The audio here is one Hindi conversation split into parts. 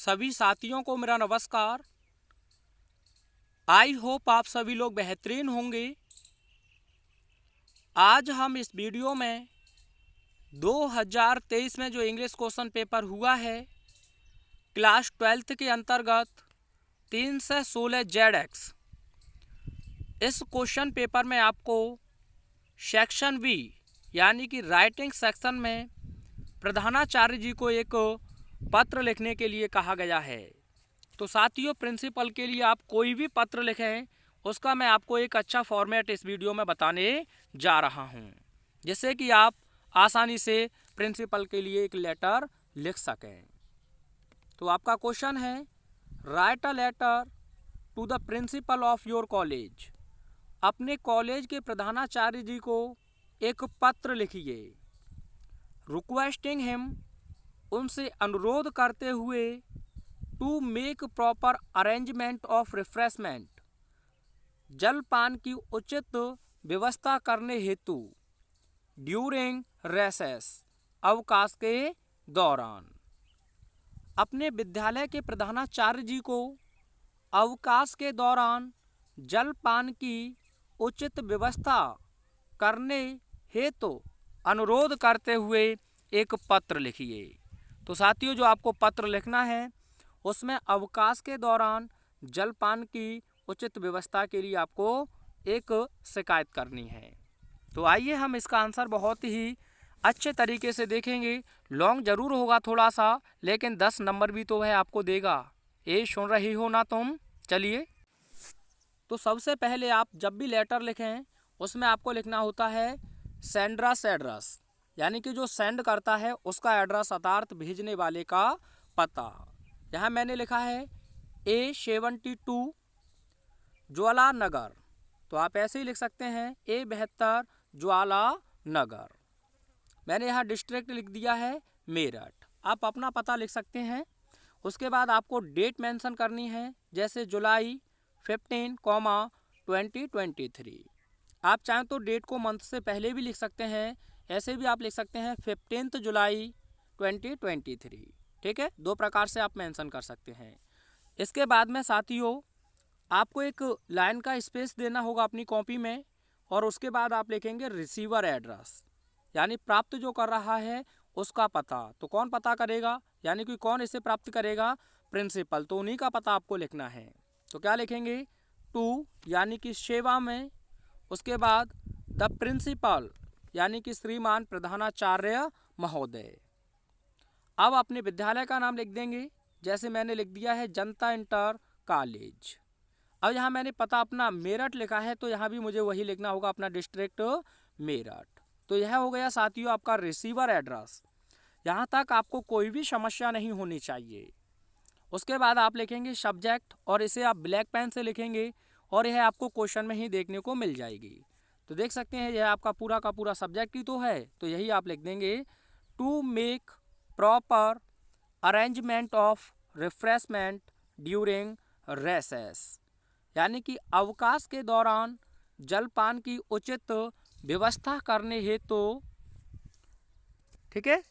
सभी साथियों को मेरा नमस्कार। आई होप आप सभी लोग बेहतरीन होंगे। आज हम इस वीडियो में 2023 में जो इंग्लिश क्वेश्चन पेपर हुआ है क्लास 12th के अंतर्गत 3 से 16 ZX, इस क्वेश्चन पेपर में आपको सेक्शन बी यानी कि राइटिंग सेक्शन में प्रधानाचार्य जी को एक पत्र लिखने के लिए कहा गया है। तो साथियों, प्रिंसिपल के लिए आप कोई भी पत्र लिखें उसका मैं आपको एक अच्छा फॉर्मेट इस वीडियो में बताने जा रहा हूं, जिससे कि आप आसानी से प्रिंसिपल के लिए एक लेटर लिख सकें। तो आपका क्वेश्चन है, write a letter to the principal of your college. अपने कॉलेज के प्रधानाचार्य जी को एक पत्र लिखिए। रिक्वेस्टिंग हिम, उनसे अनुरोध करते हुए, to make proper arrangement of refreshment, जलपान की उचित व्यवस्था करने हेतु, ड्यूरिंग रेसेस, अवकाश के दौरान। अपने विद्यालय के प्रधानाचार्य जी को अवकाश के दौरान जलपान की उचित व्यवस्था करने हेतु अनुरोध करते हुए एक पत्र लिखिए। तो साथियों, जो आपको पत्र लिखना है उसमें अवकाश के दौरान जलपान की उचित व्यवस्था के लिए आपको एक शिकायत करनी है। तो आइए हम इसका आंसर बहुत ही अच्छे तरीके से देखेंगे। लॉन्ग जरूर होगा थोड़ा सा, लेकिन 10 नंबर भी तो वह आपको देगा। ये सुन रही हो ना तुम? चलिए, तो सबसे पहले आप जब भी लेटर लिखें उसमें आपको लिखना होता है सेंड्रस एड्रेस, यानी कि जो सेंड करता है उसका एड्रेस अर्थात भेजने वाले का पता। यहाँ मैंने लिखा है A72 ज्वाला नगर, तो आप ऐसे ही लिख सकते हैं A72 ज्वाला नगर। मैंने यहाँ डिस्ट्रिक्ट लिख दिया है मेरठ, आप अपना पता लिख सकते हैं। उसके बाद आपको डेट मेंशन करनी है, जैसे जुलाई 15, 2023। आप चाहें तो डेट को मंथ से पहले भी लिख सकते हैं, ऐसे भी आप लिख सकते हैं 15 जुलाई 2023। ठीक है, 2 प्रकार से आप मेंशन कर सकते हैं। इसके बाद में साथियों, आपको एक लाइन का स्पेस देना होगा अपनी कॉपी में, और उसके बाद आप लिखेंगे रिसीवर एड्रेस, यानी प्राप्त जो कर रहा है उसका पता। तो कौन पता करेगा, यानी कि कौन इसे प्राप्त करेगा? प्रिंसिपल। तो उन्हीं का पता आपको लिखना है। तो क्या लिखेंगे? टू, यानी कि सेवा में। उसके बाद द प्रिंसिपल, यानी कि श्रीमान प्रधानाचार्य महोदय। अब अपने विद्यालय का नाम लिख देंगे, जैसे मैंने लिख दिया है जनता इंटर कॉलेज। अब यहाँ मैंने पता अपना मेरठ लिखा है, तो यहाँ भी मुझे वही लिखना होगा, अपना डिस्ट्रिक्ट मेरठ। तो यह हो गया साथियों आपका रिसीवर एड्रेस। यहाँ तक आपको कोई भी समस्या नहीं होनी चाहिए। उसके बाद आप लिखेंगे सब्जेक्ट, और इसे आप ब्लैक पेन से लिखेंगे, और यह आपको क्वेश्चन में ही देखने को मिल जाएगी। तो देख सकते हैं यह आपका पूरा का पूरा सब्जेक्ट ही तो है, तो यही आप लिख देंगे, to make proper arrangement of refreshment during recess, यानी कि अवकाश के दौरान जलपान की उचित व्यवस्था करने हेतु। ठीक है,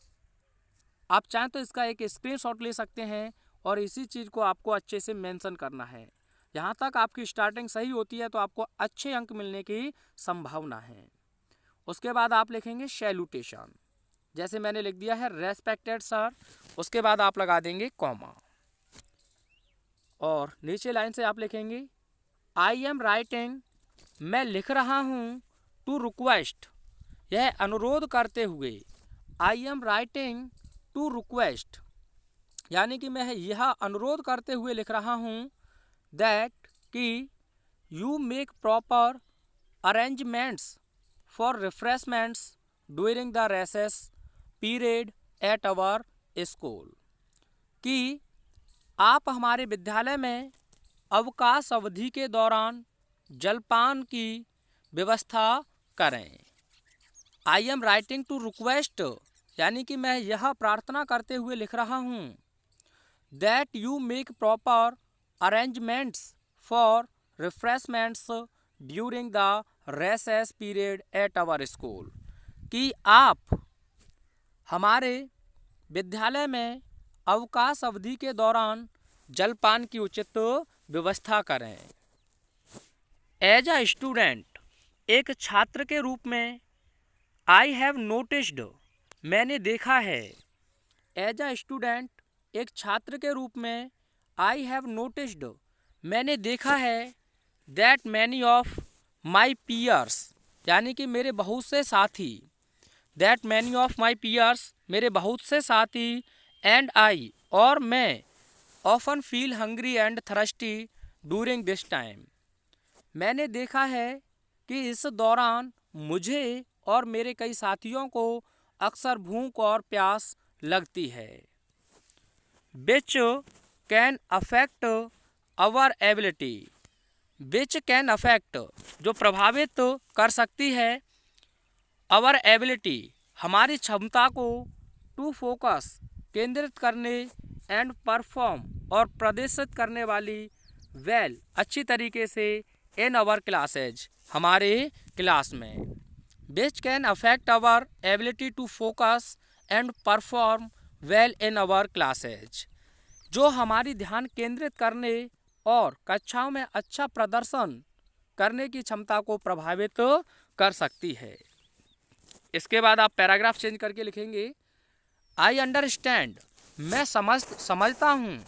आप चाहें तो इसका एक स्क्रीनशॉट ले सकते हैं, और इसी चीज़ को आपको अच्छे से मेंशन करना है। यहाँ तक आपकी स्टार्टिंग सही होती है तो आपको अच्छे अंक मिलने की संभावना है। उसके बाद आप लिखेंगे सैल्यूटेशन, जैसे मैंने लिख दिया है रेस्पेक्टेड सर। उसके बाद आप लगा देंगे कॉमा, और नीचे लाइन से आप लिखेंगे आई एम राइटिंग, मैं लिख रहा हूँ, टू रिक्वेस्ट, यह अनुरोध करते हुए। I am writing to request, यानी कि मैं यह अनुरोध करते हुए लिख रहा हूँ, दैट कि you make proper arrangements for refreshments during the recess period at our school, कि आप हमारे विद्यालय में अवकाश अवधि के दौरान जलपान की व्यवस्था करें। I am writing to request, यानी कि मैं यह प्रार्थना करते हुए लिख रहा हूँ, that you make proper arrangements for refreshments during the recess period at our school, कि आप हमारे विद्यालय में अवकाश अवधि के दौरान जलपान की उचित व्यवस्था करें। एज अ स्टूडेंट, एक छात्र के रूप में, आई हैव नोटिस्ड, मैंने देखा है। एज अ स्टूडेंट, एक छात्र के रूप में, आई हैव नोटिस्ड, मैंने देखा है, that many of my peers, यानी कि मेरे बहुत से साथी, that many of my peers, मेरे बहुत से साथी, एंड आई, और मैं, often feel hungry and thirsty during this time, मैंने देखा है कि इस दौरान मुझे और मेरे कई साथियों को अक्सर भूख और प्यास लगती है। Which can affect our ability, which can affect, जो प्रभावित कर सकती है, आवर एबिलिटी, हमारी क्षमता को, टू फोकस, केंद्रित करने, एंड परफॉर्म, और प्रदर्शित करने वाली, वेल, अच्छी तरीके से, इन आवर क्लासेज, हमारे क्लास में। Which can affect our ability to focus and perform well in our classes, जो हमारी ध्यान केंद्रित करने और कक्षाओं में अच्छा प्रदर्शन करने की क्षमता को प्रभावित कर सकती है। इसके बाद आप पैराग्राफ चेंज करके लिखेंगे, आई अंडरस्टैंड, मैं समझता हूँ,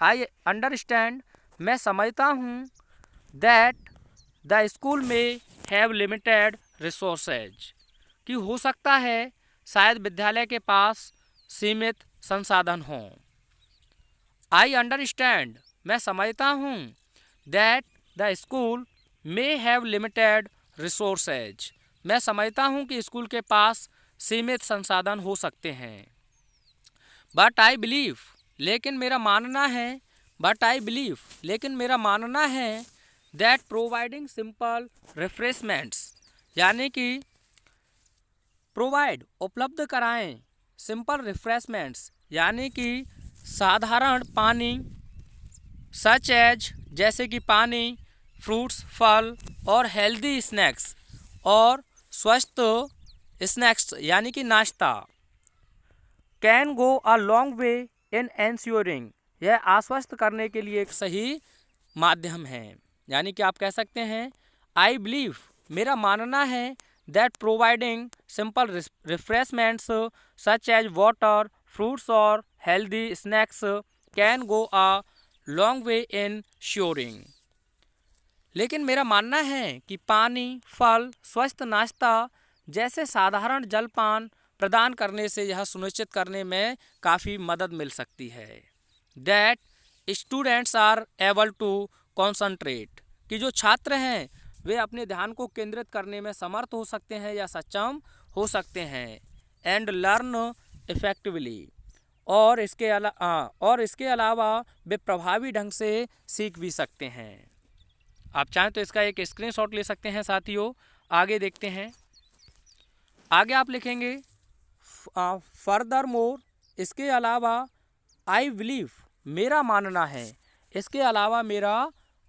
आई अंडरस्टैंड, मैं समझता हूँ, दैट द स्कूल में हैव लिमिटेड रिसोर्सेज, कि हो सकता है शायद विद्यालय के पास सीमित संसाधन हों। आई अंडरस्टैंड, मैं समझता हूँ, that the school may have limited resources, मैं समझता हूँ कि स्कूल के पास सीमित संसाधन हो सकते हैं। बट आई बिलीव, लेकिन मेरा मानना है, बट आई बिलीव, लेकिन मेरा मानना है, दैट प्रोवाइडिंग सिंपल रिफ्रेशमेंट्स, यानी कि प्रोवाइड, उपलब्ध कराएं, सिंपल रिफ्रेशमेंट्स, यानी कि साधारण पानी, सच एज, जैसे कि पानी, फ्रूट्स, फल, और हेल्दी स्नैक्स, और स्वस्थ स्नैक्स, यानी कि नाश्ता, can go a long way in ensuring, यह आश्वस्त करने के लिए एक सही माध्यम है। यानी कि आप कह सकते हैं, आई बिलीव, मेरा मानना है, that providing simple refreshments such as water, fruits, और healthy snacks can go a long way in ensuring, लेकिन मेरा मानना है कि पानी, फल, स्वस्थ नाश्ता जैसे साधारण जलपान प्रदान करने से यह सुनिश्चित करने में काफ़ी मदद मिल सकती है। That students are able to concentrate, कि जो छात्र हैं वे अपने ध्यान को केंद्रित करने में समर्थ हो सकते हैं या सक्षम हो सकते हैं। एंड लर्न इफेक्टिवली, और इसके अलावा वे प्रभावी ढंग से सीख भी सकते हैं। आप चाहें तो इसका एक स्क्रीनशॉट ले सकते हैं साथियों। आगे देखते हैं, आगे आप लिखेंगे, फर्दर मोर, इसके अलावा, आई बिलीव, मेरा मानना है, इसके अलावा मेरा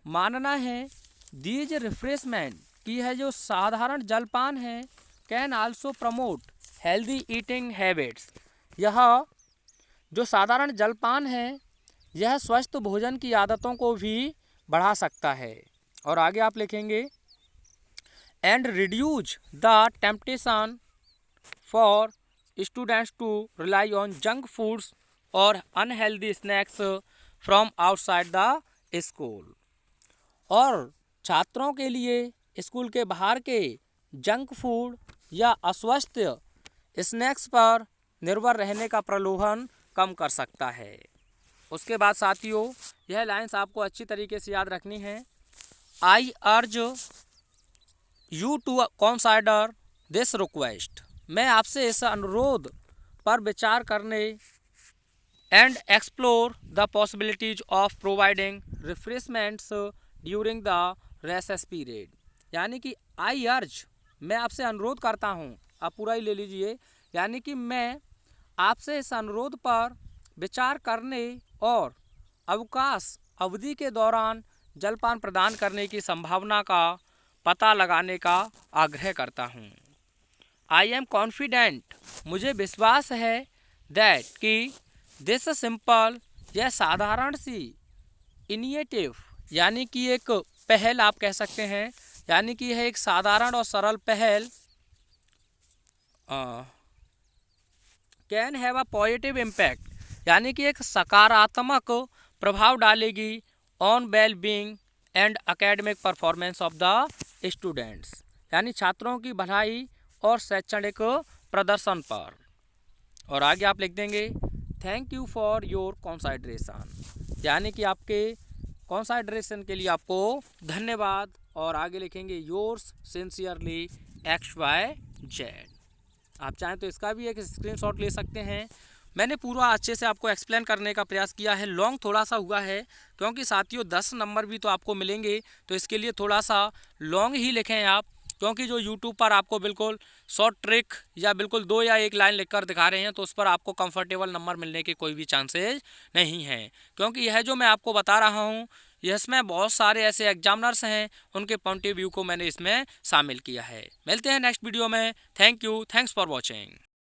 मानना है, दीज रिफ्रेशमेंट, की है जो साधारण जलपान है, can also promote healthy eating habits, यह जो साधारण जलपान है यह स्वस्थ भोजन की आदतों को भी बढ़ा सकता है। और आगे आप लिखेंगे, and reduce the temptation for students to rely on junk foods और unhealthy snacks from outside the school, और छात्रों के लिए स्कूल के बाहर के जंक फूड या अस्वस्थ स्नैक्स पर निर्भर रहने का प्रलोभन कम कर सकता है। उसके बाद साथियों, यह लाइन्स आपको अच्छी तरीके से याद रखनी है। I urge you to consider this request, मैं आपसे इस अनुरोध पर विचार करने, and explore the possibilities of providing refreshments during the recess period, यानी कि आई अर्ज, मैं आपसे अनुरोध करता हूँ, आप पूरा ही ले लीजिए, यानी कि मैं आपसे इस अनुरोध पर विचार करने और अवकाश अवधि के दौरान जलपान प्रदान करने की संभावना का पता लगाने का आग्रह करता हूँ। आई एम कॉन्फिडेंट, मुझे विश्वास है, दैट कि दिस सिंपल, यह साधारण सी इनिशिएटिव यानी कि एक पहल आप कह सकते हैं, यानी कि यह एक साधारण और सरल पहल can have a positive impact यानी कि एक सकारात्मक प्रभाव डालेगी on well being and academic performance of the students, यानी छात्रों की भलाई और शैक्षणिक प्रदर्शन पर। और आगे आप लिख देंगे thank you for your consideration, यानी कि आपके कंसिडरेशन के लिए आपको धन्यवाद। और आगे लिखेंगे योर्स सिंसियरली XYZ। आप चाहें तो इसका भी एक स्क्रीनशॉट ले सकते हैं। मैंने पूरा अच्छे से आपको एक्सप्लेन करने का प्रयास किया है। लॉन्ग थोड़ा सा हुआ है क्योंकि साथियों 10 नंबर भी तो आपको मिलेंगे, तो इसके लिए थोड़ा सा लॉन्ग ही लिखें आप, क्योंकि जो यूट्यूब पर आपको बिल्कुल शॉर्ट ट्रिक या बिल्कुल 2 या 1 लाइन लिखकर दिखा रहे हैं, तो उस पर आपको कंफर्टेबल नंबर मिलने के कोई भी चांसेस नहीं हैं, क्योंकि यह जो मैं आपको बता रहा हूँ इसमें बहुत सारे ऐसे एग्जामिनर्स हैं, उनके पॉइंट ऑफ व्यू को मैंने इसमें शामिल किया है। मिलते हैं नेक्स्ट वीडियो में। Thank you, thanks for watching.